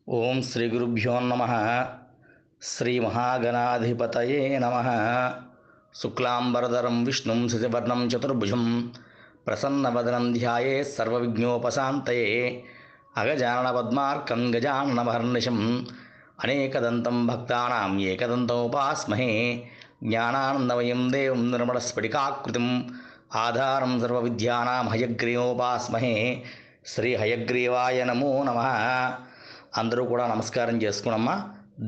ఓం శ్రీ గురుభ్యో నమ. శ్రీ మహాగణాధిపతయే నమ. శుక్లాంబరధరం విష్ణుం శశివర్ణం చతుర్భుజం ప్రసన్నవదనం ధ్యాయే సర్వవిఘ్నోపశాంతయే. అగజానన పద్మార్కం గజాననమహర్నిశం అనేకదంతం భక్తానాం ఏకదంతముపాస్మహే. జ్ఞానానందమయం దేవం నిర్మలస్ఫటికాకృతిం ఆధారం సర్వవిద్యానాం హయగ్రీవోపాస్మహే. శ్రీ హయగ్రీవాయ నమో నమః. అందరూ కూడా నమస్కారం చేసుకునమ్మా,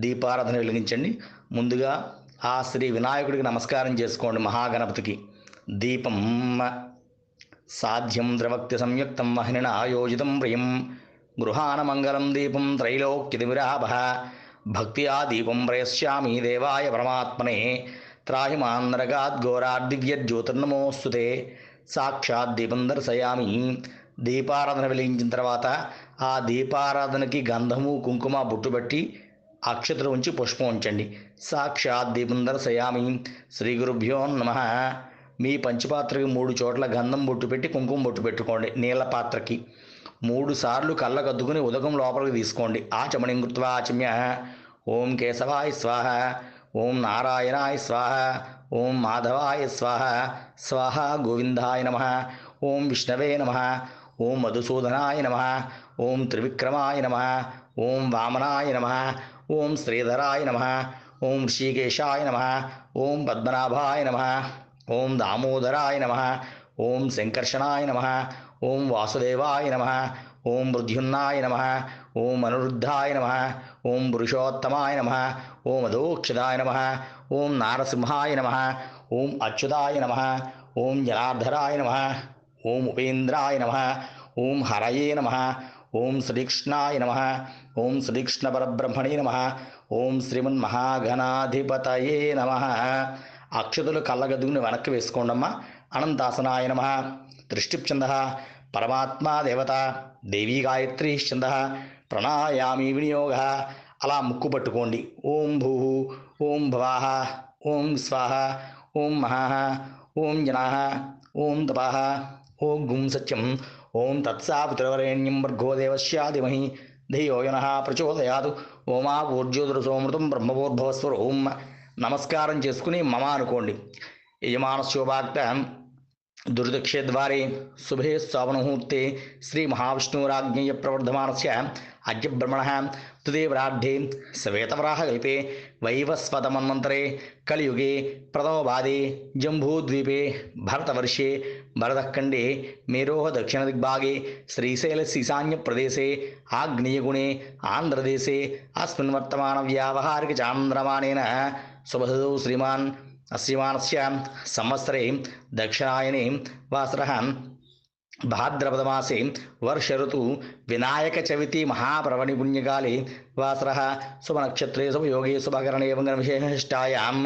దీపారాధన వెలిగించండి. ముందుగా ఆ శ్రీ వినాయకుడికి నమస్కారం చేసుకోండి. మహాగణపతికి దీపం సాధ్యం ద్రవక్తి సంయుక్తం మహిళన ఆయోజితం ప్రియం గృహాన మంగళం దీపం త్రైలోక్యతివిరాభ భక్త్యా దీపం ప్రయశ్యామి దేవాయ పరమాత్మనే. త్రాహిమాన్నరగాద్ఘోరార్దివ్యజ్యోతిర్నమోస్తుతే. సాక్షాత్ దీపం దర్శయామి. దీపారాధన వెలిగించిన తర్వాత ఆ దీపారాధనకి గంధము కుంకుమ బొట్టుబట్టి అక్షతలు ఉంచి పుష్పం ఉంచండి. సాక్షాత్ దీపం దర్శయామి. శ్రీ గురుభ్యో నమః. మీ పంచపాత్రకి 3 చోట్ల గంధం బొట్టు పెట్టి కుంకుమ బొట్టు పెట్టుకోండి. నీళ్ళ పాత్రకి 3 సార్లు కళ్ళకద్దుకుని ఉదకం లోపలికి తీసుకోండి. ఆచమణిం కృత్వా ఆచమ్య. ఓం కేశవాయ స్వాహ, ఓం నారాయణాయ స్వాహ, ఓం మాధవాయ స్వాహ, స్వాహ గోవిందాయ నమః, ఓం విష్ణవే నమః, ఓం మధుసూదనాయ నమః, ఓం త్రివిక్రమాయ నమః, ఓం వామనాయ నమః, ఓం శ్రీధరాయ నమః, ఓం ఋషికేశాయ నమః, ఓం పద్మనాభాయ నమః, ఓం దామోదరాయ నమః, ఓం సంకర్షణాయ నమః, ఓం వాసుదేవాయ నమః, ఓం మృద్యున్నాయ నమః, ఓం అనిరుద్ధాయ నమః, ఓం పురుషోత్తమాయ నమః, ఓం అధోక్షదాయ నమః, ఓం నారసింహాయ నమః, ఓం అచ్యుతాయ నమః, ఓం జనార్దరాయ నమః, ఓం ఉపేంద్రాయ నమః, ఓం హరయే నమః, ఓం శ్రీకృష్ణాయ నమః, ఓం శ్రీకృష్ణ పరబ్రహ్మణే నమః, ఓం శ్రీమన్మహాగణాధిపతయే నమః. అక్షతులు కళ్ళగద్దుకుని వెనక్కి వేసుకోండమ్మా. అనంతాసనాయ నమః. దృష్టిప్చంద పరమాత్మా దేవత దేవీ గాయత్రీ ఛంద ప్రణాయామి వినియోగ. అలా ముక్కు పట్టుకోండి. ఓం భూ, ఓం భవాహ, ఓం స్వాహ, ఓం మహాహ, ఓం జనాహ, ఓం తపాహ, ఓం గుం సత్యం, ఓం తత్సావితుర్వరేణ్యం భర్గో దేవస్య ధీమహి ధియో యనః ప్రచోదయాత్. ఓమా ఊర్జ్యోతిరసోమృతం బ్రహ్మభూర్భవస్వర్. ఓం నమస్కారం చేసుకుని మమ అనుకోండి. యజమానస్యోపాక్త దుర్దక్షేద్వారే శుభే శ్రావణముహూర్తే శ్రీ మహావిష్ణురాజ్ఞయ ప్రవర్ధమానస్య అద్య బ్రహ్మణః తృతీయవరాద్ధే శ్వేతవరాహకల్పే వైవస్వతమన్వంతరే కలియుగే ప్రథమపాదే జంబూద్వీపే భరతవర్షే భరతఖండే మేరోః దక్షిణదిగ్భాగే శ్రీశైలస్యీశాన్యప్రదేశే ఆగ్నేయగుణే ఆంధ్రదేశే అస్మిన్ వర్తమానవ్యావహారికచాంద్రమానేన శుభదౌ శ్రీమాన్ అస్యమానస్య సంవత్సరే దక్షిణాయనే వాసరః భాద్రపదమాసే వర్ష ఋతు వినాయక చవితి మహాప్రవణి పుణ్యకాలే వాసరః శుభనక్షత్రే శుభయోగే శుభకరణే విశేషాయాం.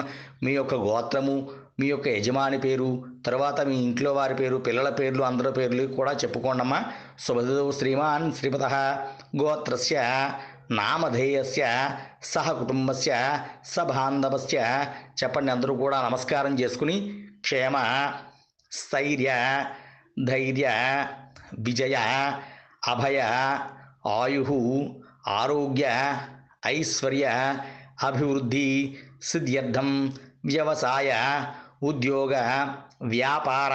మీ యొక్క గోత్రము, మీ యొక్క యజమాని పేరు, తర్వాత మీ ఇంట్లో వారి పేరు, పిల్లల పేర్లు, అందరి పేర్లు కూడా చెప్పుకోండమ్మా. శుభదౌ శ్రీమాన్ శ్రీపతః గోత్రస్య నామధేయస్య సహ కుటుంబస్య సబాంధవస్య. చెప్పండి. అందరూ కూడా నమస్కారం చేసుకుని క్షేమ, స్థైర్య, ధైర్య, విజయ, అభయ, ఆయు, ఆరోగ్య, ఐశ్వర్య, అభివృద్ధి సిద్ధ్యర్థం వ్యవసాయ, ఉద్యోగ, వ్యాపార,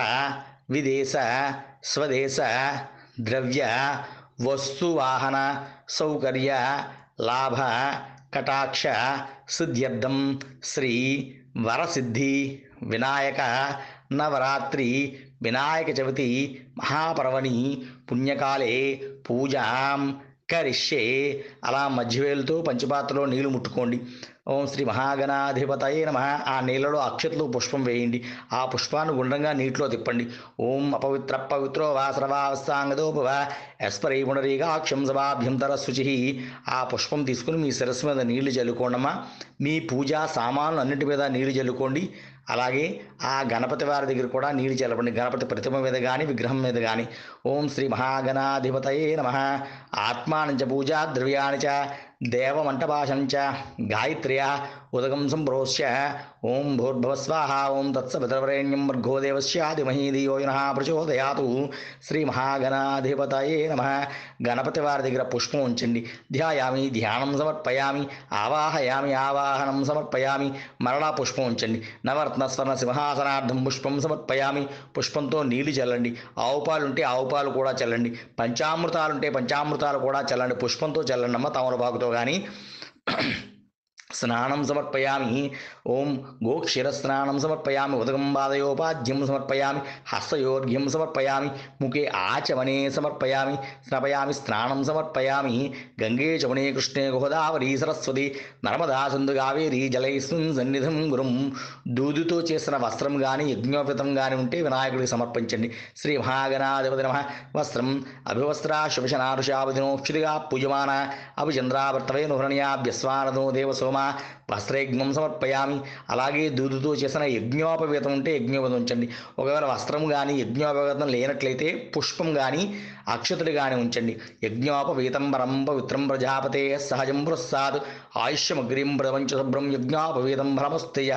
విదేశ, స్వదేశ, ద్రవ్య, వస్తువాహన సౌకర్య, లాభ, కటాక్ష సిద్ధ్యర్థం శ్రీ వరసిద్ధి వినాయక నవరాత్రి వినాయక చవితి మహాపర్వణి పుణ్యకాలే పూజాం కరిష్యే. అలా మధ్యవేలుతో పంచపాత్రలో నీళ్లు ముట్టుకోండి. ఓం శ్రీ మహాగణాధిపతయే నమః. ఆ నీళ్ళలో అక్షతలు పుష్పం వేయండి. ఆ పుష్పాన్ని గుండ్రంగా నీటిలో తిప్పండి. ఓం అపవిత్ర పవిత్రో వాసరవాస్తాంగదోపవ యస్పరీ పునరీకాక్షం సభాభ్యంతర శుచి. ఆ పుష్పం తీసుకుని మీ శిరస్సు మీద నీళ్లు చల్లుకోండమ్మా. మీ పూజా సామాన్లు అన్నిటి మీద నీళ్లు చల్లుకోండి. అలాగే ఆ గణపతి వారి దగ్గర కూడా నీళ్లు చల్లబండి. గణపతి ప్రతిమ మీద కానీ విగ్రహం మీద కానీ. ఓం శ్రీ మహాగణాధిపతయే నమః. ఆత్మానం చ పూజా ద్రవ్యాణి చ దేవమంటపాశంచ గాయత్ర్యా ఉదకం సంప్రోష్య ఓం భూర్భువస్వాహ ఓం తత్సవితర్వరేణ్యం భర్గో దేవస్య ధీమహి ధియో యోనః ప్రచోదయాతు. శ్రీ మహాగణాధిపతయే నమః. గణపతి వారి దగ్గర పుష్పం ఉంచండి. ధ్యాయామి, ధ్యానం సమర్పయామి. ఆవాహయామి, ఆవాహనం సమర్పయామి. మరలా పుష్పం ఉంచండి. నవరత్న స్వర్ణ సింహాసనార్థం పుష్పం సమర్పయామి. పుష్పంతో నీళ్లు చల్లండి. ఆవు పాలు ఉంటే ఆవు పాలు కూడా చల్లండి. పంచామృతాలుంటే పంచామృతాలు కూడా చల్లండి. పుష్పంతో చల్లండి అమ్మ, తమలపాకుతో కానీ. స్నానం సమర్పయామి. ఓం గోక్షీరస్నానం సమర్పయామి. ఉదకం పాదయోపాద్యం సమర్పయామి. హస్తయోర్ఘ్యం సమర్పయామి. ముఖే ఆచమనే సమర్పయామి. స్నపయామి, స్నానం సమర్పయామి. గంగే చమనే కృష్ణే గోదావరి సరస్వతి నర్మదా సింధు కావేరీ జలైస్మిన్ సన్నిధం గురుం. దూదుతో చేసిన వస్త్రం కానీ యజ్ఞోపేతం కానీ ఉంటే వినాయకుడికి సమర్పించండి. శ్రీ మహాగణాధిపతి నమః. వస్త్రం అభివస్త్రా శుభశనారుషాభిధినోక్షితిగా పూజమాన అభిచంద్రావర్తవే నుహరణ్యాభ్యస్వానదో దేవసోమ వస్త్రయజ్ఞం సమర్పయామి. అలాగే దూదుతో చేసిన యజ్ఞోపవేతం ఉంటే యజ్ఞోపవేతం ఉంచండి. ఒకవేళ వస్త్రం కానీ యజ్ఞోపవేతం లేనట్లయితే పుష్పం కానీ అక్షతులు కానీ ఉంచండి. యజ్ఞోపవీతం పరం పవిత్రం ప్రజాపతే సహజం పురస్సాద్ ఆయుష్యమగ్రీం ప్రపంచ శుభ్రం యజ్ఞోపవీతం భ్రమస్తయ.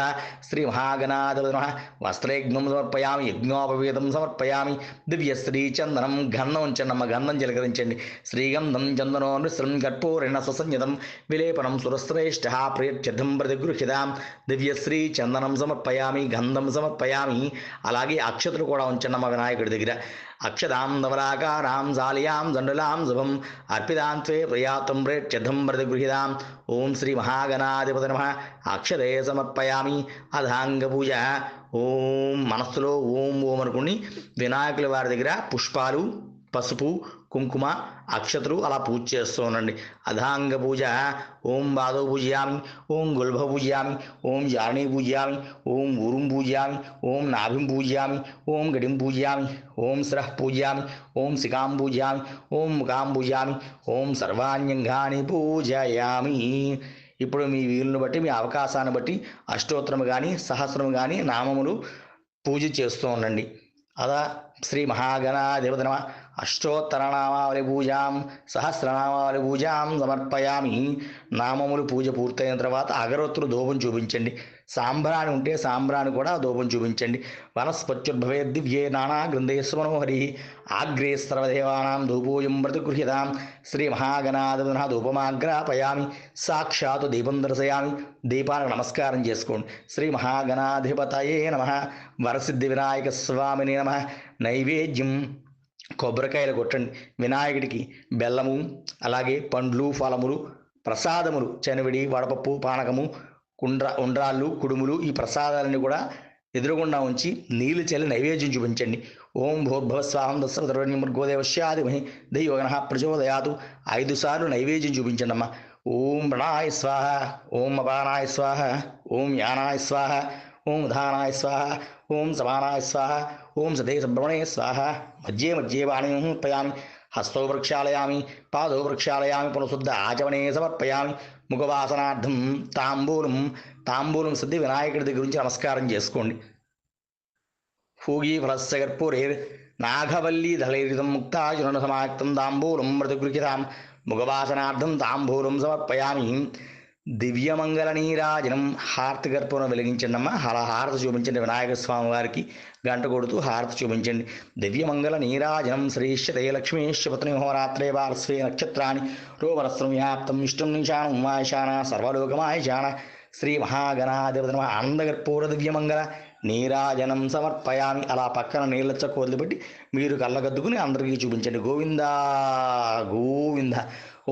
శ్రీ మహాగణాధిపతి నమః. వస్త్రయజ్ఞం సమర్పయామి. యజ్ఞోపవీతం సమర్పయామి. దివ్యశ్రీ చందనం గంధం ఉంచండి అమ్మ, గంధం చిలకరించండి. శ్రీగంధం చందనో నృశ్రం కర్పూరేణ సుసంయుతం విలేపనం సురశ్రేష్ఠ ప్రియర్థం ప్రతిగృహ్యతాం. దివ్యశ్రీ చందనం సమర్పయామి, గంధం సమర్పయామి. అలాగే అక్షతలు కూడా ఉంచండి అమ్మ వినాయకుడి దగ్గర. అక్షతాం ధవలాకారాం జాలియాం దండులాం శుభం అర్పితాం త్వే ప్రియాతం ప్రేక్షం ప్రతిగృహ్యతాం. ఓం శ్రీ మహాగణాధిపతి నమః. అక్షతే సమర్పయామి. అధాంగ పూజ. ఓం మనస్సులో ఓం ఓం అనుకుని వినాయకుల వారి దగ్గర పుష్పాలు, పసుపు, కుంకుమ, అక్షతలు అలా పూజ చేస్తూ ఉండండి. అధాంగ పూజ. ఓం బాధో పూజయామి. ఓం గుల్భ పూజయామి. ఓం జారణి పూజయామి. ఓం ఊరుం పూజయామి. ఓం నాభిం పూజయామి. ఓం గడిం పూజయామి. ఓం స్రః పూజయామి. ఓం శిఖాం పూజయామి. ఓం ముఖాం పూజయామి. ఓం సర్వాణ్యంగాని పూజయామి. ఇప్పుడు మీ వీలును బట్టి, మీ అవకాశాన్ని బట్టి అష్టోత్తరము కానీ సహస్రము కానీ నామములు పూజ చేస్తూ ఉండండి. అదా శ్రీ మహాగణాధిపతి నమః. అష్టోత్తరనామావళి పూజాం సహస్రనామావళి పూజాం సమర్పయామి. నామములు పూజ పూర్తయిన తర్వాత అగరొత్తులు ధూపం చూపించండి. సాంబ్రాణి ఉంటే సాంబ్రాణి కూడా ధూపం చూపించండి. వనస్పత్యుద్భవే దివ్యే నానా గృంథేషు మనోహరి ఆగ్రే సర్వదేవానాం ధూపోయం ప్రతిగృహ్యతాం. శ్రీ మహాగణాధిపతి నమః. ధూపమాగ్రాపయామి. సాక్షాత్ దీపం దర్శయామి. దీపానికి నమస్కారం చేసుకోండి. శ్రీ మహాగణాధిపతయే నమః. వరసిద్ధి వినాయక స్వామిని నమః. నైవేద్యం కొబ్బరికాయలు కొట్టండి. వినాయకుడికి బెల్లము, అలాగే పండ్లు, ఫలములు, ప్రసాదములు, చనివిడి, వడపప్పు, పానకము, ఉండ్రాళ్ళు, కుడుములు, ఈ ప్రసాదాలన్నీ కూడా ఎదురుగుండా ఉంచి నీళ్లు చల్లి నైవేద్యం చూపించండి. ఓం భూర్భువస్వాహం తత్సవితుర్వరేణ్యం భర్గో దేవస్య ధీమహి ధియో యోనః ప్రచోదయాతు. 5 సార్లు నైవేద్యం చూపించండి అమ్మ. ఓం ప్రణాయ స్వాహ. ఓం అపానాయ స్వాహ. ఓం యానాయ స్వాహ. ఓం ఉదానాయ స్వాహ. ఓం సమానాయ స్వాహ. ఓం సదే సుబ్రహ్మణ్య స్వాహ. మధ్యే మధ్యే వాణిం సమర్పయామి. హస్తో ప్రక్షాళయామి. పాదో ప్రక్షాళయామి. పునఃశుద్ధ ఆచమనే సమర్పయామి. ముఖవాసనార్థం తాంబూలం. తాంబూలం సిద్ధి వినాయకుడి దగ్గర నుంచి నమస్కారం చేసుకోండి. పూగీ ఫలస్య కర్పూరేర్ నాగవల్లీ దళైరితం ముక్తాజున సమాక్తం తాంబూలం ప్రతిగృహ్యతాం. ముఖవాసనార్థం తాంబూలం సమర్పయామి. దివ్యమంగళ నీరాజనం. హారతి కర్పూరం వెలిగించండి అమ్మ. అలా హారతి చూపించండి వినాయక స్వామి వారికి. గంట కొడుతూ హారతి చూపించండి. దివ్యమంగళ నీరాజనం. శ్రీశ్చతే లక్ష్మీశ్చ పత్ని హోరాత్రే పార్శ్వే నక్షత్రాన్ని రోమరస్త్రం వ్యాప్తం ఇష్టం నిశానం ఉమాయశాన సర్వలోకమాయశాన. శ్రీ మహాగణాధిపతి నమః. ఆనందకర్పూర దివ్యమంగళ నీరాజనం సమర్పయామి. అలా పక్కన నీళ్ళ చక్క వదిలిపెట్టి మీరు కళ్ళగద్దుకుని అందరికీ చూపించండి. గోవింద గోవింద.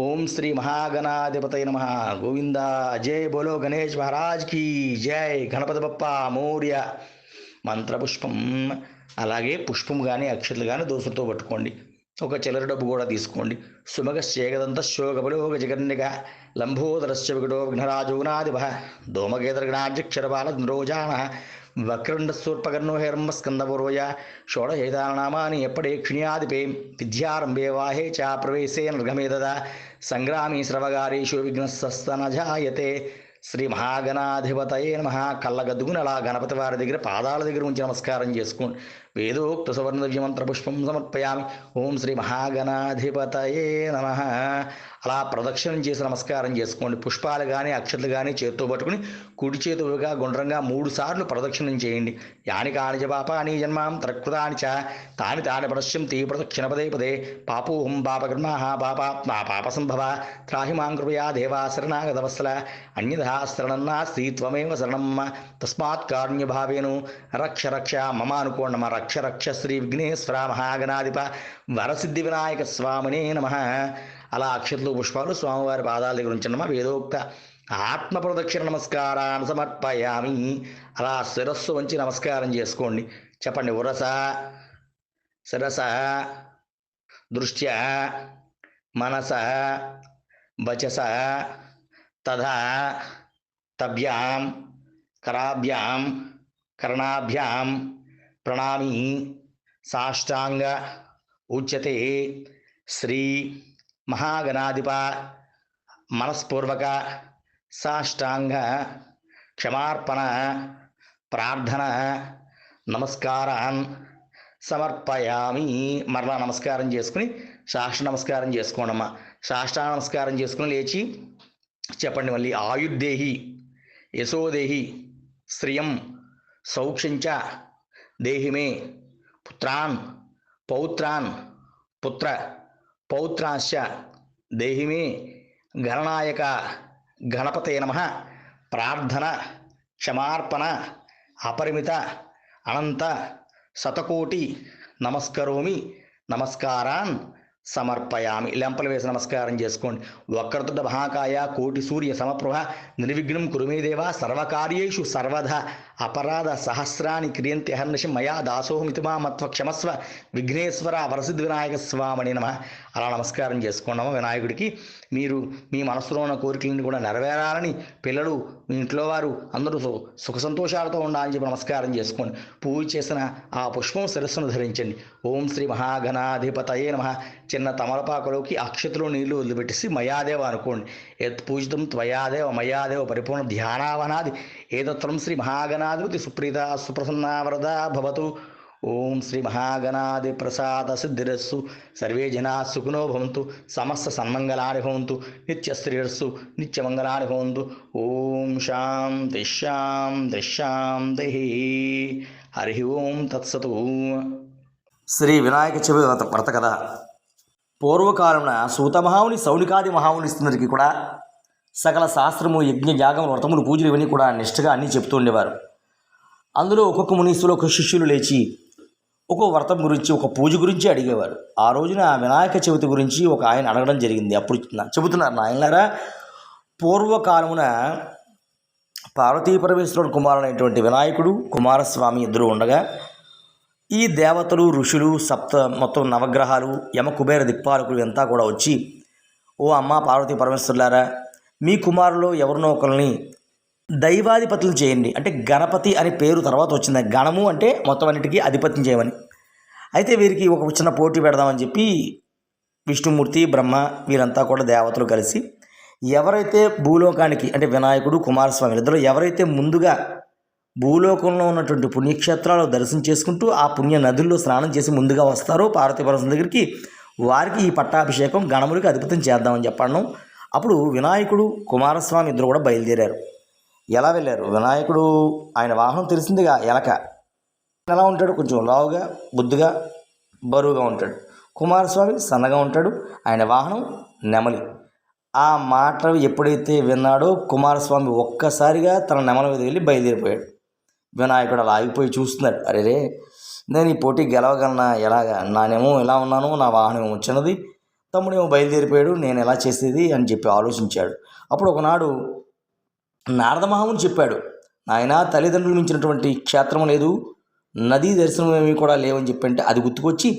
ఓం శ్రీ మహాగణాధిపతయ నమః. గోవింద. జై బోలో గణేష్ మహారాజ్ కీ జై. గణపతి బప్ప మౌర్య. మంత్రపుష్పం. అలాగే పుష్పం కానీ అక్షతలు కానీ దోసులతో పట్టుకోండి. ఒక చిల్లర డబ్బు కూడా తీసుకోండి. సుమగశ్చేగదంత శోకబలోక జగన్నిక లంబోదరస్య వికటో విఘ్నరాజోనాదిభ ధూమకేతర్గణాధ్యక్షరబాలరోజాన వక్రండస్సూర్పకర్ణో హేరంబ స్కందపూర్వయ షోడశైతానామాని ఎప్పడే క్షిణ్యాదిపే విద్యారంభే వాహే చ ప్రవేశే నిర్గమే దదా సంగ్రామీ స్రవగారీషు విఘ్నస్తనజాయతే. శ్రీ మహాగణాధిపతయే నమః. కళ్ళగద్దుకుని అలా గణపతి వారి దగ్గర పాదాల దగ్గర ఉంచి నమస్కారం చేసుకోండి. వేదోక్త సువర్ణదివ్యమంత్రపుష్పం సమర్పయామి. ఓం శ్రీ మహాగణాధిపతయే నమః. అలా ప్రదక్షిణం చేసి నమస్కారం చేసుకోండి. పుష్పాలు కానీ అక్షతలు కానీ చేత్తో పట్టుకుని కుడి చేతుగా గుండ్రంగా 3 సార్లు ప్రదక్షిణం చేయండి. యాని కాని చ పాపాని జన్మాం త్రకృతాని చ తాని తాని పశ్యంతి ప్రదక్షిణ పదే పదే. పాపోహం పాపకర్మః పాపాత్మా పాపసంభవ త్రాహి మాం కృపయా దేవా శరణాగతవత్సల అన్యథా శరణం నాస్తి త్వమేవ శరణం మమ తస్మాత్ కారుణ్యభావేను రక్ష రక్ష మమ అనుకోండమ. రక్ష రక్ష శ్రీ విఘ్నేశ్వర మహాగణాధిప వరసిద్ధి వినాయక స్వామినే నమః. అలా అక్షతలు పుష్పాలు స్వామివారి పాదాల దగ్గర ఉంచండమా. వేదోక్త ఆత్మ ప్రదక్షిణ నమస్కారాన్ని సమర్పయామి. అలా శిరస్సు వంచి నమస్కారం చేసుకోండి. చెప్పండి. ఉరస శిరస దృష్ట్యా మనస వచస తథా తభ్యాం కరాభ్యాం కర్ణాభ్యాం ప్రణామి సాష్టాంగ ఉచ్యతే. శ్రీ మహాగణాధిప మనస్పూర్వక సాష్టాంగ క్షమార్పణ ప్రార్థన నమస్కారాన్ సమర్పయామి. మరలా నమస్కారం చేసుకుని సాష్ట నమస్కారం చేసుకోండమ్మా. సాష్టాంగ నమస్కారం చేసుకుని లేచి చెప్పండి మళ్ళీ. ఆయుర్దేహి యశోదేహి శ్రియం సౌఖ్యంచ దేహిమే పుత్రాన్ పౌత్రాన్ పుత్ర పౌత్రాంశ దేహిమే గణనాయక గణపతే నమః. ప్రార్థన క్షమార్పణ అపరిమిత అనంత శతకోటి నమస్కరోమి నమస్కారాన్ సమర్పయామి. లెంపలు వేసి నమస్కారం చేసుకోండి. వక్రతుడ మహాకాయ కోటి సూర్య సమప్రభ నిర్విఘ్నం కురుమే దేవ సర్వకార్యేషు సర్వదా అపరాధ సహస్రాన్ని క్రియంతి అహర్నిశం మయా దాసోహమితిమా మత్వ క్షమస్వ విఘ్నేశ్వర వరసిద్ధి వినాయక స్వామిని నమః. అలా నమస్కారం చేసుకున్నాము వినాయకుడికి. మీరు మీ మనసులో ఉన్న కోరికలను కూడా నెరవేరాలని, పిల్లలు మీ ఇంట్లో వారు అందరూ సుఖ సంతోషాలతో ఉండాలని చెప్పి నమస్కారం చేసుకోండి. పూజ చేసిన ఆ పుష్పం శిరస్సును ధరించండి. ఓం శ్రీ మహాగణాధిపతయే నమః. చిన్న తమలపాకులోకి అక్షతలో నీళ్లు వదిలిపెట్టేసి మయాదేవ అనుకోండి. యత్ పూజితం త్వయాదేవ మయాదేవ పరిపూర్ణ ధ్యానావనాది ఏదత్రం శ్రీ మహాగణాధిపతి సుప్రీత సుప్రసన్నా వరదా భవతు. ఓం శ్రీ మహాగణాది ప్రసాద సిద్ధిరస్సు. సర్వే జనా సుఖినో భవంతు. సమస్త సన్మంగళాని భవంతు. నిత్యశ్రీరస్సు నిత్యమంగళాని భవంతు. ఓం శాంతి శాంతి శాంతి. హరి ఓం తత్సతు. శ్రీ వినాయక చవితి వ్రత కథ. పూర్వకాలమున సూతమహాముని సౌనికాది మహామునిస్తున్నరికి కూడా సకల శాస్త్రము యజ్ఞ యాగం వ్రతములు పూజలు ఇవన్నీ కూడా నిష్ఠగా అన్నీ చెప్తూ ఉండేవారు. అందులో ఒక్కొక్క మునీశ్వరులు ఒక శిష్యులు లేచి ఒక వ్రతం గురించి ఒక పూజ గురించి అడిగేవారు. ఆ రోజున వినాయక చవితి గురించి ఒక ఆయన అడగడం జరిగింది. అప్పుడు చెబుతున్నారు నాయనలారా, పూర్వకాలమున పార్వతీ పరమేశ్వరుడు కుమారుడైనటువంటి వినాయకుడు కుమారస్వామి ఇద్దరు ఉండగా ఈ దేవతలు ఋషులు మొత్తం నవగ్రహాలు యమ కుబేర దిక్పాలకులు అంతా కూడా వచ్చి, ఓ అమ్మ పార్వతీ పరమేశ్వరులారా, మీ కుమారులో ఎవరినో ఒకరిని దైవాధిపతులు చేయండి. అంటే గణపతి అనే పేరు తర్వాత వచ్చింది. గణము అంటే మొత్తం అన్నిటికీ అధిపత్యం చేయమని. అయితే వీరికి ఒక చిన్న పోటీ పెడదామని చెప్పి విష్ణుమూర్తి బ్రహ్మ వీరంతా కూడా దేవతలు కలిసి ఎవరైతే భూలోకానికి అంటే వినాయకుడు కుమారస్వామి ఇద్దరు ఎవరైతే ముందుగా భూలోకంలో ఉన్నటువంటి పుణ్యక్షేత్రాలు దర్శనం చేసుకుంటూ ఆ పుణ్య నదుల్లో స్నానం చేసి ముందుగా వస్తారో పార్వతీ పరమేశ్వరుని దగ్గరికి, వారికి ఈ పట్టాభిషేకం గణముడికి అధిపత్యం చేద్దామని చెప్పడం. అప్పుడు వినాయకుడు కుమారస్వామి ఇద్దరు కూడా బయలుదేరారు. ఎలా వెళ్ళారు? వినాయకుడు ఆయన వాహనం తెలిసిందిగా ఎలక. ఎలా ఉంటాడు? కొంచెం లావుగా బుద్దుగా బరువుగా ఉంటాడు. కుమారస్వామి సన్నగా ఉంటాడు. ఆయన వాహనం నెమలి. ఆ మాట ఎప్పుడైతే విన్నాడో కుమారస్వామి ఒక్కసారిగా తన నెమల మీద వెళ్ళి బయలుదేరిపోయాడు. వినాయకుడు అలా ఆగిపోయి చూస్తున్నాడు. అరే, నేను ఈ పోటీ గెలవగలనా? ఎలాగా? నానేమో ఇలా ఉన్నాను, నా వాహనం ఏమో చిన్నది, తమ్ముడేమో బయలుదేరిపోయాడు, నేను ఎలా చేసేది అని చెప్పి ఆలోచించాడు. అప్పుడు ఒకనాడు నారద మహాముని చెప్పాడు, నాయన తల్లిదండ్రులు మించినటువంటి క్షేత్రం లేదు, నదీ దర్శనం ఏమీ కూడా లేవని చెప్పంటే అది గుర్తుకొచ్చి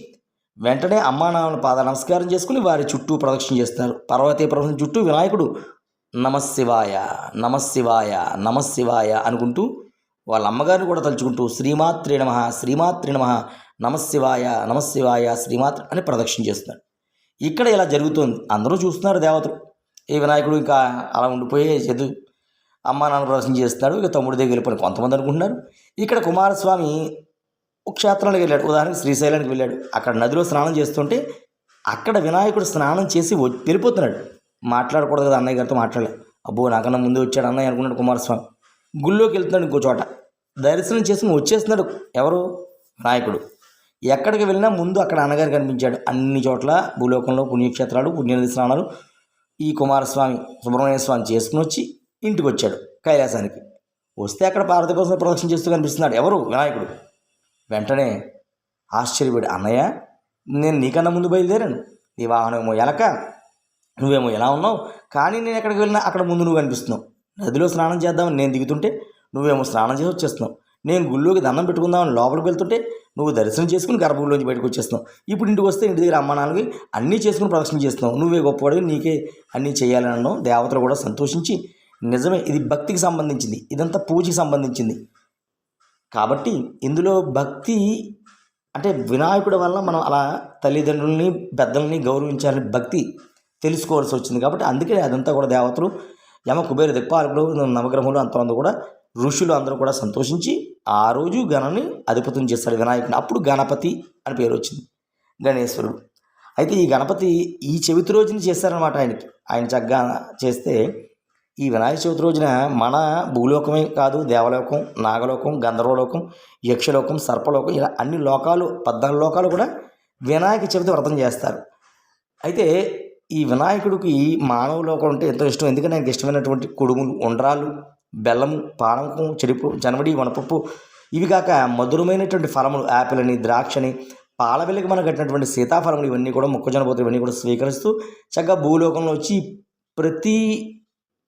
వెంటనే అమ్మా నాన్న పాద నమస్కారం చేసుకుని వారి చుట్టూ ప్రదక్షిణ చేస్తున్నారు. పార్వతీ పరమేశ్వరుని చుట్టూ వినాయకుడు నమశివాయ నమశివాయ నమశివాయ అనుకుంటూ వాళ్ళ అమ్మగారిని కూడా తలుచుకుంటూ శ్రీమాత్రే నమః శ్రీమాత్రే నమః నమశివాయ నమశివాయ శ్రీమాత్ర అని ప్రదక్షిణ చేస్తున్నాడు. ఇక్కడ ఇలా జరుగుతుంది. అందరూ చూస్తున్నారు దేవతలు. ఈ వినాయకుడు ఇంకా అలా ఉండిపోయే చదువు అమ్మా నాన్న ప్రదర్శన చేస్తున్నాడు. ఇక తమ్ముడి దగ్గర వెళ్ళిపోయి కొంతమంది అనుకుంటున్నారు. ఇక్కడ కుమారస్వామి క్షేత్రానికి వెళ్ళాడు. ఉదాహరణకి శ్రీశైలానికి వెళ్ళాడు. అక్కడ నదిలో స్నానం చేస్తుంటే అక్కడ వినాయకుడు స్నానం చేసి వెళ్ళిపోతున్నాడు. మాట్లాడకూడదు కదా, అన్నయ్య గారితో మాట్లాడలే. అబ్బో నాకన్నా ముందు వచ్చాడు అన్నయ్య అనుకున్నాడు కుమారస్వామి. గుళ్ళోకి వెళ్తున్నాడు ఇంకో చోట. దర్శనం చేసుకుని వచ్చేస్తున్నాడు ఎవరు? వినాయకుడు. ఎక్కడికి వెళ్ళినా ముందు అక్కడ అన్నగారు కనిపించాడు. అన్ని చోట్ల భూలోకంలో పుణ్యక్షేత్రాలు, పుణ్యనది స్నానాలు ఈ కుమారస్వామి సుబ్రహ్మణ్య స్వామి చేసుకుని వచ్చి ఇంటికి వచ్చాడు కైలాసానికి. వస్తే అక్కడ పార్వతి కోసం ప్రదక్షిణ చేస్తూ కనిపిస్తున్నాడు ఎవరు? వినాయకుడు. వెంటనే ఆశ్చర్యపడి, అన్నయ్య నేను నీకన్నా ముందు బయలుదేరాను, నీ వాహనమేమో ఎలక, నువ్వేమో ఎలా ఉన్నావు, కానీ నేను ఎక్కడికి వెళ్ళినా అక్కడ ముందు నువ్వు కనిపిస్తున్నావు. నదిలో స్నానం చేద్దామని నేను దిగుతుంటే నువ్వేమో స్నానం చేసి వచ్చేస్తున్నావు. నేను గుళ్ళోకి దండం పెట్టుకుందామని లోపలికి వెళ్తుంటే నువ్వు దర్శనం చేసుకుని గర్భగుడిలోంచి బయటకు వచ్చేస్తున్నావు. ఇప్పుడు ఇంటికి వస్తే ఇంటి దగ్గర అమ్మ నాన్నకి అన్నీ చేసుకుని ప్రదక్షిణ చేస్తున్నావు. నువ్వే గొప్పవాడివి, నీకే అన్నీ చేయాలని అన్నావు. దేవతలు కూడా సంతోషించి, నిజమే ఇది భక్తికి సంబంధించింది, ఇదంతా పూజకి సంబంధించింది కాబట్టి ఇందులో భక్తి అంటే వినాయకుడి వల్ల మనం అలా తల్లిదండ్రుల్ని పెద్దల్ని గౌరవించాలని భక్తి తెలుసుకోవాల్సి వచ్చింది. కాబట్టి అందుకే అదంతా కూడా దేవతలు యమ కుబేర దిక్పాలకులు నవగ్రహములు అంతమంది కూడా ఋషులు అందరూ కూడా సంతోషించి ఆ రోజు గణని అధిపతం చేస్తాడు వినాయకుడిని. అప్పుడు గణపతి అని పేరు వచ్చింది, గణేశ్వరుడు. అయితే ఈ గణపతి ఈ చవితి రోజున చేస్తారనమాట. ఆయన చక్కగా చేస్తే ఈ వినాయక చవితి రోజున మన భూలోకమే కాదు, దేవలోకం, నాగలోకం, గంధర్వలోకం, యక్షలోకం, సర్పలోకం, ఇలా అన్ని లోకాలు 14 లోకాలు కూడా వినాయక చవితి వ్రతం చేస్తారు. అయితే ఈ వినాయకుడికి మానవ లోకం అంటే ఎంతో ఇష్టం. ఎందుకంటే ఆయనకి ఇష్టమైనటువంటి కుడుములు, ఉండ్రాలు, బెల్లము, పానకం, చెరుపు, జనవడి, వనపప్పు, ఇవి కాక మధురమైనటువంటి ఫలములు యాపిల్ అని, ద్రాక్షని, పాల వెలుగు మనం కట్టినటువంటి సీతాఫలములు, ఇవన్నీ కూడా మొక్కజొన్న పోతులు ఇవన్నీ కూడా స్వీకరిస్తూ చక్కగా భూలోకంలో వచ్చి ప్రతి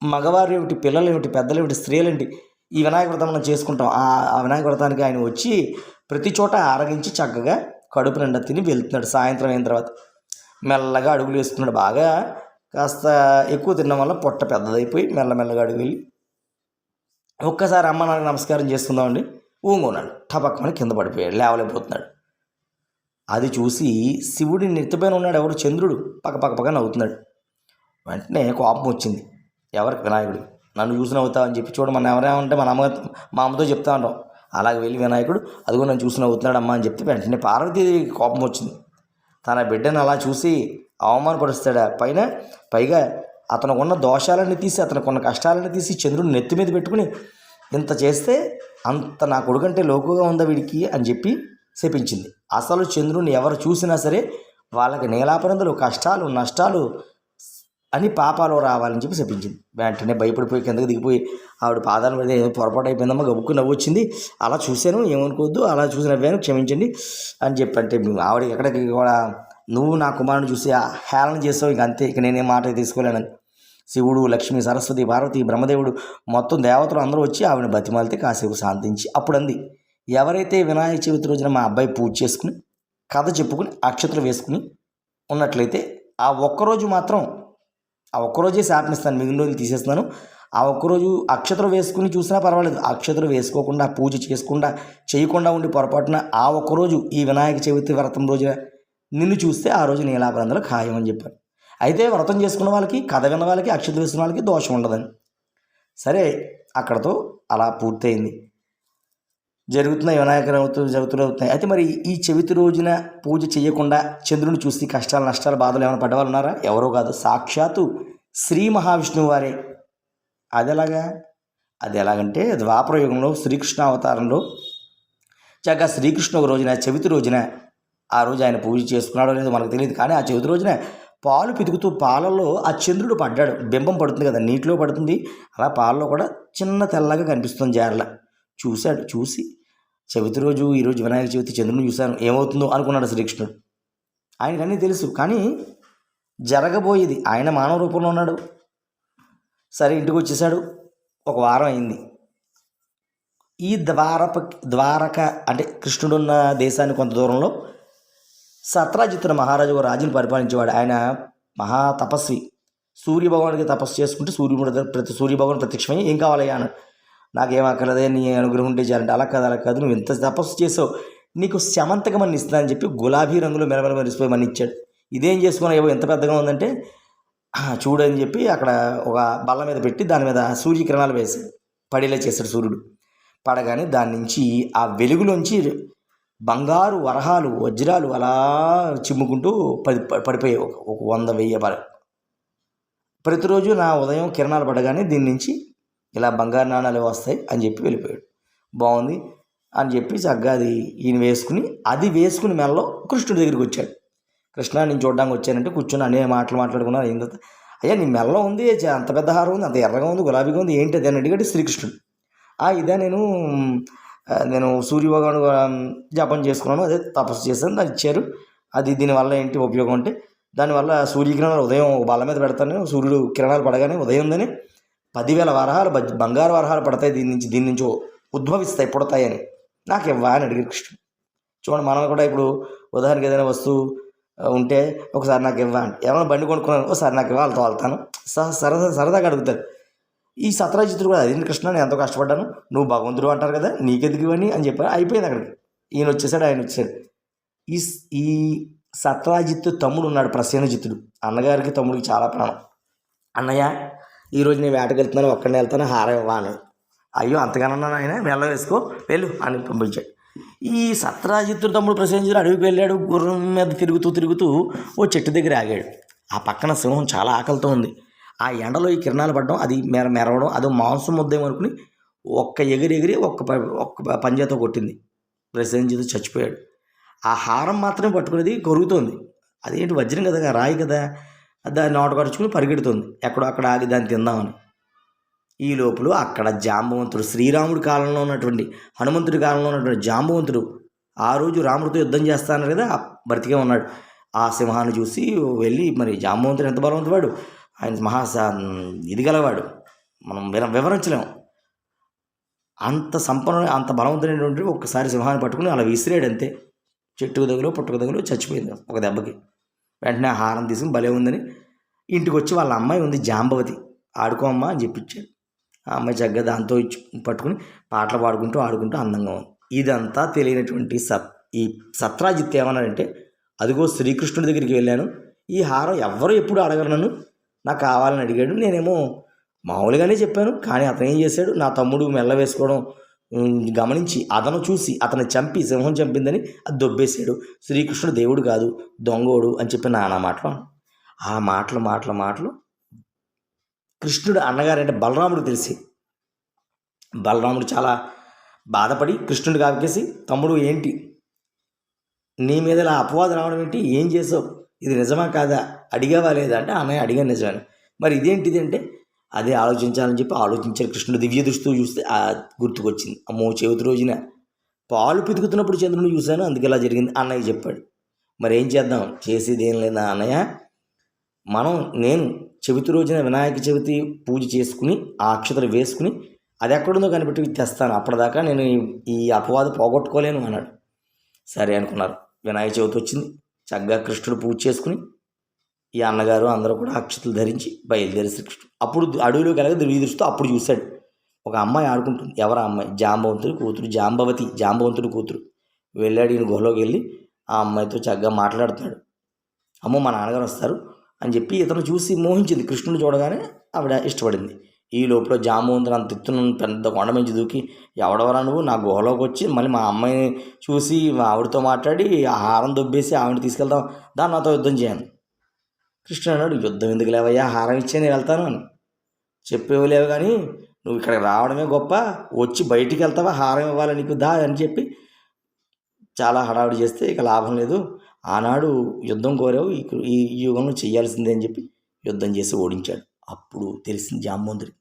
మగవారు ఏమిటి, పిల్లలు ఏమిటి, పెద్దలు ఏమిటి, స్త్రీలేంటి, ఈ వినాయక వ్రతం మనం చేసుకుంటాం. ఆ వినాయక వ్రతానికి ఆయన వచ్చి ప్రతి చోట ఆరగించి చక్కగా కడుపు నిండా తిని వెళ్తున్నాడు. సాయంత్రం అయిన తర్వాత మెల్లగా అడుగులు వేస్తున్నాడు. బాగా కాస్త ఎక్కువ తినడం వల్ల పొట్ట పెద్దదైపోయి మెల్లమెల్లగా అడుగు వెళ్ళి ఒక్కసారి అమ్మ నాన్నకి నమస్కారం చేసుకుందామండి ఊంగున్నాడు. టపక్కమని కింద పడిపోయాడు, లేవలేకపోతున్నాడు. అది చూసి శివుడి నెత్తిపైన ఉన్నాడు ఎవరు? చంద్రుడు. పక్క నవ్వుతున్నాడు. వెంటనే కోపం వచ్చింది ఎవరికి? వినాయకుడు. నన్ను చూసి నవ్వుతావు అని చెప్పి, చూడు మన ఎవరేమంటే మా అమ్మతో చెప్తా ఉంటాం. అలాగే వెళ్ళి వినాయకుడు అదిగో నన్ను చూసి నవ్వుతున్నాడు అమ్మ అని చెప్తే వెంటనే పార్వతీదేవికి కోపం వచ్చింది. తన బిడ్డను అలా చూసి అవమానపరుస్తాడా? పైగా అతనుకున్న దోషాలన్నీ తీసి, అతనుకున్న కష్టాలన్నీ తీసి చంద్రుడిని నెత్తి మీద పెట్టుకుని ఇంత చేస్తే అంత నా కొడుకంటే లోకుగా ఉందా వీడికి అని చెప్పి శపించింది. అసలు చంద్రుడిని ఎవరు చూసినా సరే వాళ్ళకి నీలాపరందులు, కష్టాలు, నష్టాలు అని పాపాలు రావాలని చెప్పి శపించింది. వెంటనే భయపడిపోయి కిందకి దిగిపోయి ఆవిడ పాదాల మీద ఏదో పొరపాటు అయిపోయిందమ్మా, గబుక్కు నవ్వు వచ్చింది, అలా చూశాను ఏమనుకోవద్దు, అలా చూసి నవ్వాను క్షమించండి అని చెప్పి. అంటే ఆవిడ ఎక్కడికి కూడా నువ్వు నా కుమారుని చూసి హేళన చేసావు, ఇక అంతే, ఇక నేనే మాట తీసుకోలేనని శివుడు, లక్ష్మి, సరస్వతి, పార్వతి, బ్రహ్మదేవుడు మొత్తం దేవతలు అందరూ వచ్చి ఆవిడని బతిమాలితే కాసేపు శాంతించి అప్పుడు అంది, ఎవరైతే వినాయక చవితి రోజున మా అబ్బాయి పూజ చేసుకుని కథ చెప్పుకుని అక్షతలు వేసుకుని ఉన్నట్లయితే ఆ ఒక్కరోజు మాత్రం, ఆ ఒక్కరోజే శాపనిస్తాను, మిగిలిన రోజులు తీసేస్తున్నాను. ఆ ఒక్కరోజు అక్షతలు వేసుకుని చూసినా పర్వాలేదు, అక్షతలు వేసుకోకుండా పూజ చేయకుండా ఉండి పొరపాటున ఆ ఒక్కరోజు ఈ వినాయక చవితి వ్రతం రోజున నిన్ను చూస్తే ఆ రోజు నీలాపరందరూ ఖాయం అని చెప్పారు. అయితే వ్రతం చేసుకున్న వాళ్ళకి, కథ విన్న వాళ్ళకి, అక్షతలు వేసుకున్న వాళ్ళకి దోషం ఉండదని. సరే, అక్కడతో అలా పూర్తయింది. జరుగుతున్నాయి వినాయక చవితులు అవుతున్నాయి. అయితే మరి ఈ చవితి రోజున పూజ చేయకుండా చంద్రుని చూసి కష్టాలు, నష్టాలు, బాధలు ఏమైనా పడ్డవాళ్ళు ఉన్నారా? ఎవరో కాదు, సాక్షాత్తు శ్రీ మహావిష్ణువు వారే. అది ఎలాగంటే ద్వాపర యుగంలో శ్రీకృష్ణ అవతారంలో చక్కగా శ్రీకృష్ణ ఒక రోజున చవితి రోజున ఆ రోజు ఆయన పూజ చేసుకున్నాడో లేదో మనకు తెలియదు, కానీ ఆ చవితి రోజున పాలు పితుకుతూ పాలలో ఆ చంద్రుడు పడ్డాడు. బింబం పడుతుంది కదా, నీటిలో పడుతుంది, అలా పాలలో కూడా చిన్న తెల్లగా కనిపిస్తుంది జారల. చూశాడు. చూసి చవితి రోజు, ఈరోజు వినాయక చవితి, చంద్రుని చూశాను, ఏమవుతుందో అనుకున్నాడు శ్రీకృష్ణుడు. ఆయనకన్నీ తెలుసు, కానీ జరగబోయేది, ఆయన మానవ రూపంలో ఉన్నాడు. సరే, ఇంటికి వచ్చేసాడు. ఒక వారం అయింది. ఈ ద్వారక అంటే కృష్ణుడున్న దేశానికి కొంత దూరంలో సత్రాజిత్తున మహారాజు ఒక రాజుని పరిపాలించేవాడు. ఆయన మహా తపస్వి. సూర్యభగవానికి తపస్సు చేసుకుంటే సూర్యభగవాన్ ప్రత్యక్షమై ఏం కావాలయ్యా అన్నాడు. నాకేం అక్కర్లేదే, నీ అనుగ్రహం ఉంటే చేయాలంటే, అలా కాదు, నువ్వు ఇంత తపస్సు చేసావు, నీకు శమంతకమని ఇస్తానని చెప్పి గులాబీ రంగులో మెరమెరిసిపోయి మని ఇచ్చాడు. ఇదేం చేసుకున్నావు, ఎంత పెద్దగా ఉందంటే చూడని చెప్పి అక్కడ ఒక బల్ల మీద పెట్టి దాని మీద సూర్యకిరణాలు వేసి పడేలా చేశాడు. సూర్యుడు పడగానే దాని నుంచి ఆ వెలుగులోంచి బంగారు వరహాలు వజ్రాలు అలా చిమ్ముకుంటూ పడిపోయాయి. ఒక 100,000 ప్రతిరోజు నా ఉదయం కిరణాలు పడగానే దీని నుంచి ఇలా బంగారు నాణాలు వస్తాయి అని చెప్పి వెళ్ళిపోయాడు. బాగుంది అని చెప్పి చక్కగా ఈయన వేసుకుని మెల్లో కృష్ణుడి దగ్గరికి వచ్చాడు. కృష్ణ నేను చూడడానికి వచ్చానంటే కూర్చొని అనే మాట్లాడుకున్నారు. అయిన తర్వాత అయ్యా నీ మెల్ల ఉంది, అంత పెద్ద హారం ఉంది, అంత ఎర్రగా ఉంది, గులాబీగా ఉంది, ఏంటి అది అని అడిగాడు శ్రీకృష్ణుడు. ఇదే నేను సూర్యభగవాను జపం చేసుకున్నాను, అదే తపస్సు చేశాను, దాన్ని ఇచ్చారు. దీనివల్ల ఏంటి ఉపయోగం అంటే దానివల్ల సూర్యకిరణాలు ఉదయం బల్ల మీద పెడతాను, సూర్యుడు కిరణాలు పడగానే ఉదయం 10,000 వరహాలు బంగారు వరహాలు పడతాయి, దీని నుంచి ఉద్భవిస్తాయి, పుడతాయని నాకు ఇవ్వా అని అడిగారు కృష్ణుడు. చూడండి, మనం కూడా ఇప్పుడు ఉదాహరణకి ఏదైనా వస్తువు ఉంటే ఒకసారి నాకు ఇవ్వ అంటే, ఏమైనా బండి కొనుక్కున్నాను ఒకసారి నాకు ఇవ్వ, వాళ్ళతో వెళ్తాను సరదాగా అడుగుతారు. ఈ సత్రాజిత్తుడు కూడా అదేంటి కృష్ణ నేను ఎంతో కష్టపడ్డాను, నువ్వు భగవంతుడు అంటారు కదా నీకెందుకు ఇవని అని చెప్పారు. అయిపోయింది అక్కడికి. ఆయన వచ్చేసాడు. ఈ సత్రాజిత్తు తమ్ముడు ఉన్నాడు ప్రసేనజిత్తుడు. అన్నగారికి తమ్ముడికి చాలా ప్రాణం. అన్నయ్య ఈరోజు నేను వేటకు వెళ్తున్నాను, ఒక్కడిని వెళ్తాను, హారం ఇవ్వ అని. అయ్యో అంతగానన్నా ఆయన మెల్ల వేసుకో వెళ్ళు అని పంపించాడు. ఈ సత్రాజిత్తుడు తమ్ముడు ప్రసేనజిత్తుడు అడవికి వెళ్ళాడు. గుర్రం మీద తిరుగుతూ ఓ చెట్టు దగ్గర ఆగాడు. ఆ పక్కన సింహం చాలా ఆకలితో ఉంది. ఆ ఎండలో ఈ కిరణాలు పడడం, అది మెరవడం, అదో మాంసం ముద్దేమో అనుకుని ఒక్క ఎగిరి ఒక్క పంజాతో కొట్టింది. ప్రసేనజిత్తుడు చచ్చిపోయాడు. ఆ హారం మాత్రమే పట్టుకునేది కొరుగుతోంది. అదేంటి వజ్రం కదా, రాయి కదా, దాన్ని నోట కరుచుకుని పరిగెడుతుంది ఎక్కడో అక్కడ ఆగి దాన్ని తిందామని. ఈ లోపల అక్కడ జాంబవంతుడు, శ్రీరాముడి కాలంలో ఉన్నటువంటి హనుమంతుడి కాలంలో ఉన్నటువంటి జాంబవంతుడు ఆ రోజు రాముడితో యుద్ధం చేస్తానన్నారు కదా, బ్రతికే ఉన్నాడు. ఆ సింహాన్ని చూసి వెళ్ళి, మరి జాంబవంతుడు ఎంత బలవంతుడు, ఆయన ఇది గలవాడు, మనం వివరించలేము. అంత సంపన్న అంత బలవంతుడైనటువంటి ఒక్కసారి సింహాన్ని పట్టుకుని అలా విసిరాడు అంతే. చెట్టుకు తగులు పుట్టుకు తగులు చచ్చిపోయింది ఒక దెబ్బకి. వెంటనే ఆ హారం తీసుకుని భలే ఉందని ఇంటికి వచ్చి వాళ్ళ అమ్మాయి ఉంది జాంబవతి, ఆడుకో అమ్మ అని చెప్పించాడు. ఆ అమ్మాయి చక్కగా దాంతో పట్టుకుని పాటలు పాడుకుంటూ ఆడుకుంటూ అందంగా ఉంది. ఇదంతా తెలియనటువంటి ఈ సత్రాజిత్ ఏమన్నాడంటే, అదిగో శ్రీకృష్ణుడి దగ్గరికి వెళ్ళాను, ఈ హారం ఎవ్వరూ ఎప్పుడు అడగరు, నాకు కావాలని అడిగాడు, నేనేమో మామూలుగానే చెప్పాను, కానీ అతను ఏం చేశాడు, నా తమ్ముడు మెల్ల వేసుకోవడం గమనించి అతను చూసి అతను చంపి సింహం చంపిందని అది దొబ్బేశాడు. శ్రీకృష్ణుడు దేవుడు కాదు దొంగోడు అని చెప్పి నానా మాటలు. ఆ మాటలు కృష్ణుడు అన్నగారంటే బలరాముడు తెలిసి, బలరాముడు చాలా బాధపడి కృష్ణుడు కాకేసి, తమ్ముడు ఏంటి నీ మీద ఇలా అపవాదం రావడం ఏంటి, ఏం చేసావు, ఇది నిజమా కాదా, అడిగావా లేదా అంటే అన్నయ్య అడిగాను నిజమని. మరి ఇదేంటిది అంటే అదే ఆలోచించాలని చెప్పి ఆలోచించారు. కృష్ణుడు దివ్య దృష్టితో చూస్తే గుర్తుకొచ్చింది, అమ్మో చెవితి రోజున పాలు పితుకుతున్నప్పుడు చంద్రుని చూశాను, అందుకే ఇలా జరిగింది అన్నయ్య చెప్పాడు. మరి ఏం చేద్దాం, చేసేది ఏం లేదా అన్నయ్య, నేను చవితి రోజున వినాయక చవితి పూజ చేసుకుని ఆ అక్షతలు వేసుకుని అది ఎక్కడుందో కనిపెట్టి తెస్తాను, అప్పటిదాకా నేను ఈ అపవాదం పోగొట్టుకోలేను అన్నాడు. సరే అనుకున్నారు. వినాయక చవితి వచ్చింది, చక్కగా కృష్ణుడు పూజ చేసుకుని ఈ అన్నగారు అందరూ కూడా అక్షతలు ధరించి బయలుదేరి శ్రీకృష్ణుడు. అప్పుడు అడవిలోకి వెళ్ళగా దృష్టితో అప్పుడు చూశాడు, ఒక అమ్మాయి ఆడుకుంటుంది. ఎవరు అమ్మాయి, జాంబవంతుడి కూతురు, జాంబవంతుడి కూతురు. వెళ్ళాడు, ఈయన గుహలోకి వెళ్ళి ఆ అమ్మాయితో చక్కగా మాట్లాడుతున్నాడు. అమ్మో మా నాన్నగారు వస్తారు అని చెప్పి ఇతను చూసి మోహించింది. కృష్ణుడు చూడగానే ఆవిడ ఇష్టపడింది. ఈ లోపల జాంబవంతుడు అంత ఎత్తున పెద్ద కొండ మంచి దూకి, ఎవడవరా నువ్వు, నా గుహలోకి వచ్చి మళ్ళీ మా అమ్మాయిని చూసి ఆవిడతో మాట్లాడి ఆ హారం దొబ్బేసి ఆవిడని తీసుకెళ్తాం, దాన్ని నాతో యుద్ధం చేయను. కృష్ణుడు అన్నాడు, యుద్ధం ఎందుకు లేవయ్యా, హారం ఇచ్చే నేను వెళ్తాను అని చెప్పేవి లేవు, కానీ నువ్వు ఇక్కడికి రావడమే గొప్ప, వచ్చి బయటికి వెళ్తావా, హారం ఇవ్వాలి నీకు దా అని చెప్పి చాలా హడావుడి చేస్తే ఇక లాభం లేదు, ఆనాడు యుద్ధం కోరావు, ఈ యుగంలో చేయాల్సిందే అని చెప్పి యుద్ధం చేసి ఓడించాడు. అప్పుడు తెలిసింది జాంబవంతుడికి,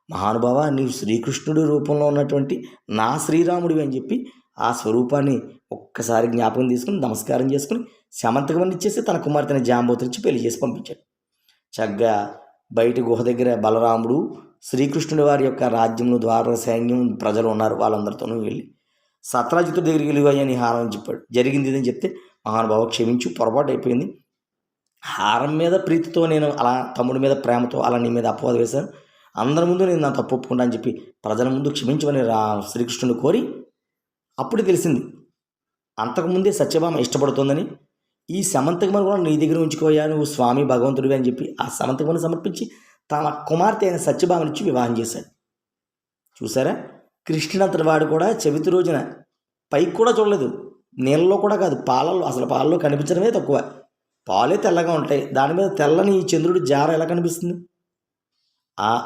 మహానుభావ నీవు శ్రీకృష్ణుడి రూపంలో ఉన్నటువంటి నా శ్రీరాముడివి అని చెప్పి ఆ స్వరూపాన్ని ఒక్కసారి జ్ఞాపకం తీసుకుని నమస్కారం చేసుకుని శమంతకమని ఇచ్చేసి తన కుమార్తెని జాంబవంతుడి నుంచి పెళ్లి చేసి పంపించాడు. చక్కగా బయట గుహ దగ్గర బలరాముడు శ్రీకృష్ణుడి వారి యొక్క రాజ్యంలో ద్వార సైన్యం ప్రజలు ఉన్నారు, వాళ్ళందరితోనూ వెళ్ళి సత్రాజిత్తుడి దగ్గరికి వెళ్ళి నీ హారం అని చెప్పాడు. జరిగింది ఇదని చెప్తే, మహానుభావ క్షమించు, పొరపాటు అయిపోయింది, హారం మీద ప్రీతితో నేను అలా తమ్ముడి మీద ప్రేమతో అలా నీ మీద అపవాదం వేశాను, అందరి ముందు నేను నా తప్పు ఒప్పుకుంటా అని చెప్పి ప్రజల ముందు క్షమించమని శ్రీకృష్ణుని కోరి అప్పుడు తెలిసింది అంతకుముందే సత్యభామ ఇష్టపడుతుందని. ఈ సమంతకమని కూడా నీ దగ్గర ఉంచుకోయా, నువ్వు స్వామి భగవంతుడివి అని చెప్పి ఆ సమంతకమని సమర్పించి తన కుమార్తె అయిన సత్యభామనిచ్చి వివాహం చేశాడు. చూసారా, కృష్ణుడు అంతటి వాడు కూడా చవితి రోజున పైకి కూడా చూడలేదు, నీళ్ళలో కూడా కాదు, పాలల్లో, అసలు పాలలో కనిపించడమే తక్కువ. పాలే తెల్లగా ఉంటాయి, దాని మీద తెల్లని చంద్రుడి జార ఎలా కనిపిస్తుంది?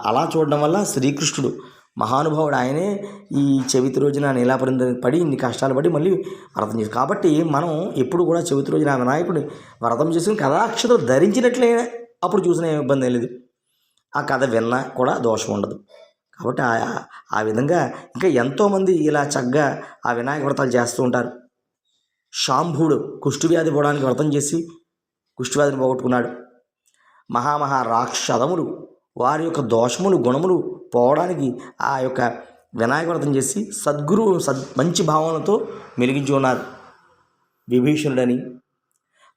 అలా చూడడం వల్ల శ్రీకృష్ణుడు మహానుభావుడు, ఆయనే ఈ చవితి రోజున నీలాపరి పడి ఇన్ని కష్టాలు పడి మళ్ళీ వ్రతం చేసి. కాబట్టి మనం ఎప్పుడు కూడా చవితి రోజున ఆ వినాయకుడిని వ్రతం చేసుకుని కథాక్షతలు ధరించినట్లే అప్పుడు చూసిన ఏం ఇబ్బంది ఏం లేదు, ఆ కథ విన్నా కూడా దోషం ఉండదు. కాబట్టి ఆ విధంగా ఇంకా ఎంతోమంది ఇలా చక్కగా ఆ వినాయక వ్రతాలు చేస్తూ ఉంటారు. శాంభుడు కుష్ఠవ్యాధి పోవడానికి వ్రతం చేసి కుష్ఠవ్యాధిని పోగొట్టుకున్నాడు. మహామహా రాక్షదములు వారి యొక్క దోషములు గుణములు పోవడానికి ఆ యొక్క వినాయక వ్రతం చేసి సద్గురువు మంచి భావనతో మెలిగించి ఉన్నారు. విభీషణుడని,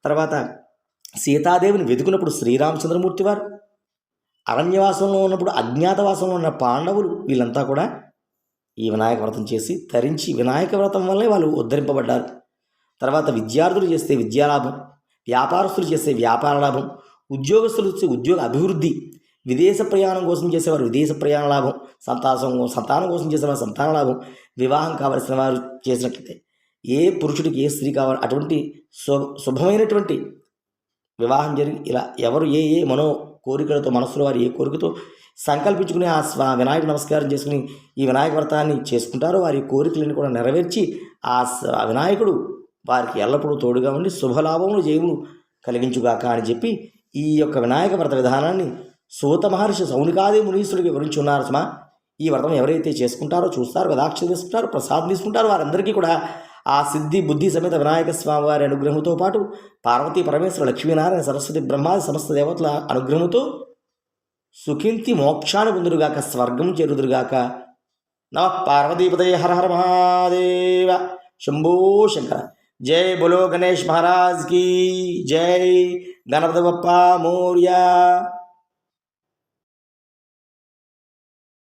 తర్వాత సీతాదేవిని వెతుకున్నప్పుడు శ్రీరామచంద్రమూర్తి వారు, అరణ్యవాసంలో ఉన్నప్పుడు అజ్ఞాతవాసంలో ఉన్న పాండవులు, వీళ్ళంతా కూడా ఈ వినాయక వ్రతం చేసి తరించి వినాయక వ్రతం వల్లే వాళ్ళు ఉద్ధరింపబడ్డారు. తర్వాత విద్యార్థులు చేస్తే విద్యాలాభం, వ్యాపారస్తులు చేస్తే వ్యాపార లాభం, ఉద్యోగస్తులు చేస్తే ఉద్యోగ అభివృద్ధి, విదేశ ప్రయాణం కోసం చేసేవారు విదేశ ప్రయాణ లాభం, సంతానం కోసం చేసేవారు సంతాన లాభం, వివాహం కావలసిన వారు చేసినట్లయితే ఏ పురుషుడికి ఏ స్త్రీ కావాలి అటువంటి శుభమైనటువంటి వివాహం జరిగి ఇలా ఎవరు ఏ మనో కోరికలతో మనసులో వారు ఏ కోరికతో సంకల్పించుకుని ఆ వినాయక నమస్కారం చేసుకుని ఈ వినాయక వ్రతాన్ని చేసుకుంటారో వారి కోరికలను కూడా నెరవేర్చి ఆ వినాయకుడు వారికి ఎల్లప్పుడూ తోడుగా ఉండి శుభలాభములు జయములు కలిగించుగాక అని చెప్పి ఈ యొక్క వినాయక వ్రత విధానాన్ని సూత మహర్షి సౌనికాది మునీశ్వరుడికి వివరించి ఉన్నారు. సుమా, ఈ వ్రతం ఎవరైతే చేసుకుంటారో, చూస్తారో, కదాక్ష తీసుకుంటారో, ప్రసాదం తీసుకుంటారో వారందరికీ కూడా ఆ సిద్ధి బుద్ధి సమేత వినాయక స్వామి వారి అనుగ్రహంతో పాటు పార్వతీ పరమేశ్వర లక్ష్మీనారాయణ సరస్వతి బ్రహ్మాది సమస్త దేవతల అనుగ్రహంతో సుఖింతి మోక్షాన్ని పొందురుగాక, స్వర్గం చేరుదురుగాక. నమః పార్వతీపతయే హర హర మహాదేవ శంభో శంకర. జై బోలో గణేష్ మహారాజ్ की जय, गणपति बप्पा मोरया.